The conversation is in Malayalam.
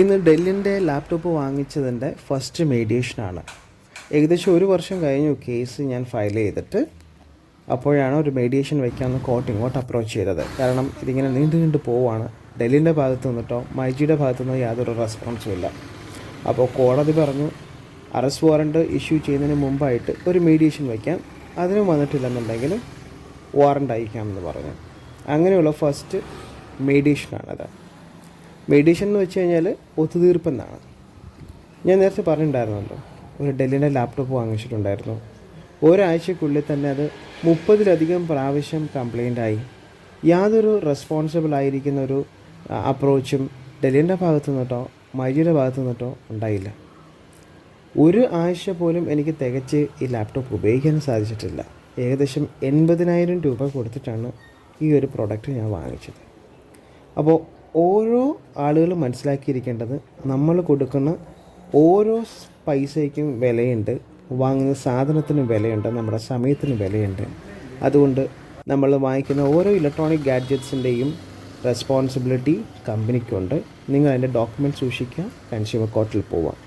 ഇന്ന് ഡെല്ലിൻ്റെ ലാപ്ടോപ്പ് വാങ്ങിച്ചതിൻ്റെ ഫസ്റ്റ് മീഡിയേഷനാണ്. ഏകദേശം 1 വർഷം കഴിഞ്ഞു കേസ് ഞാൻ ഫയൽ ചെയ്തിട്ട്. അപ്പോഴാണ് ഒരു മീഡിയേഷൻ വയ്ക്കാമെന്ന് കോർട്ട് ഇങ്ങോട്ട് അപ്രോച്ച് ചെയ്തത്. കാരണം ഇതിങ്ങനെ നീണ്ടു പോവാണ്. ഡെല്ലിൻ്റെ ഭാഗത്തു നിന്നിട്ടോ മൈജിയുടെ ഭാഗത്തു നിന്നോ യാതൊരു റെസ്പോൺസും ഇല്ല. അപ്പോൾ കോടതി പറഞ്ഞു അറസ്റ്റ് വാറണ്ട് ഇഷ്യൂ ചെയ്യുന്നതിന് മുമ്പായിട്ട് ഒരു മീഡിയേഷൻ വയ്ക്കാം, അതിനും വന്നിട്ടില്ലെന്നുണ്ടെങ്കിൽ വാറണ്ട് അയക്കാമെന്ന് പറഞ്ഞു. അങ്ങനെയുള്ള ഫസ്റ്റ് മീഡിയേഷനാണത്. മീഡിയേഷൻ എന്ന് വെച്ച് കഴിഞ്ഞാൽ ഒത്തുതീർപ്പെന്നാണ്. ഞാൻ നേരത്തെ പറഞ്ഞിട്ടുണ്ടായിരുന്നല്ലോ, ഒരു ഡെല്ലിൻ്റെ ലാപ്ടോപ്പ് വാങ്ങിച്ചിട്ടുണ്ടായിരുന്നു. ഒരാഴ്ചക്കുള്ളിൽ തന്നെ അത് 30-ലധികം പ്രാവശ്യം കംപ്ലൈൻ്റായി. യാതൊരു റെസ്പോൺസിബിൾ ആയിരിക്കുന്ന ഒരു അപ്രോച്ചും ഡെല്ലിൻ്റെ ഭാഗത്തു നിന്നിട്ടോ മൈജിയുടെ ഭാഗത്തു നിന്നിട്ടോ ഉണ്ടായില്ല. ഒരു ആഴ്ച പോലും എനിക്ക് തികച്ച് ഈ ലാപ്ടോപ്പ് ഉപയോഗിക്കാൻ സാധിച്ചിട്ടില്ല. ഏകദേശം 80,000 രൂപ കൊടുത്തിട്ടാണ് ഈ ഒരു പ്രൊഡക്റ്റ് ഞാൻ വാങ്ങിച്ചത്. അപ്പോൾ ഓരോ ആളുകളും മനസ്സിലാക്കിയിരിക്കേണ്ടത്, നമ്മൾ കൊടുക്കുന്ന ഓരോ പൈസയ്ക്കും വിലയുണ്ട്, വാങ്ങുന്ന സാധനത്തിന് വിലയുണ്ട്, നമ്മുടെ സമയത്തിന് വിലയുണ്ട്. അതുകൊണ്ട് നമ്മൾ വാങ്ങിക്കുന്ന ഓരോ ഇലക്ട്രോണിക് ഗാഡ്ജറ്റ്സിൻ്റെയും റെസ്പോൺസിബിലിറ്റി കമ്പനിക്കുണ്ട്. നിങ്ങൾ അതിൻ്റെ ഡോക്യുമെൻറ്റ് സൂക്ഷിക്കുക, കൺസ്യൂമർ കോർട്ടിൽ പോവാം.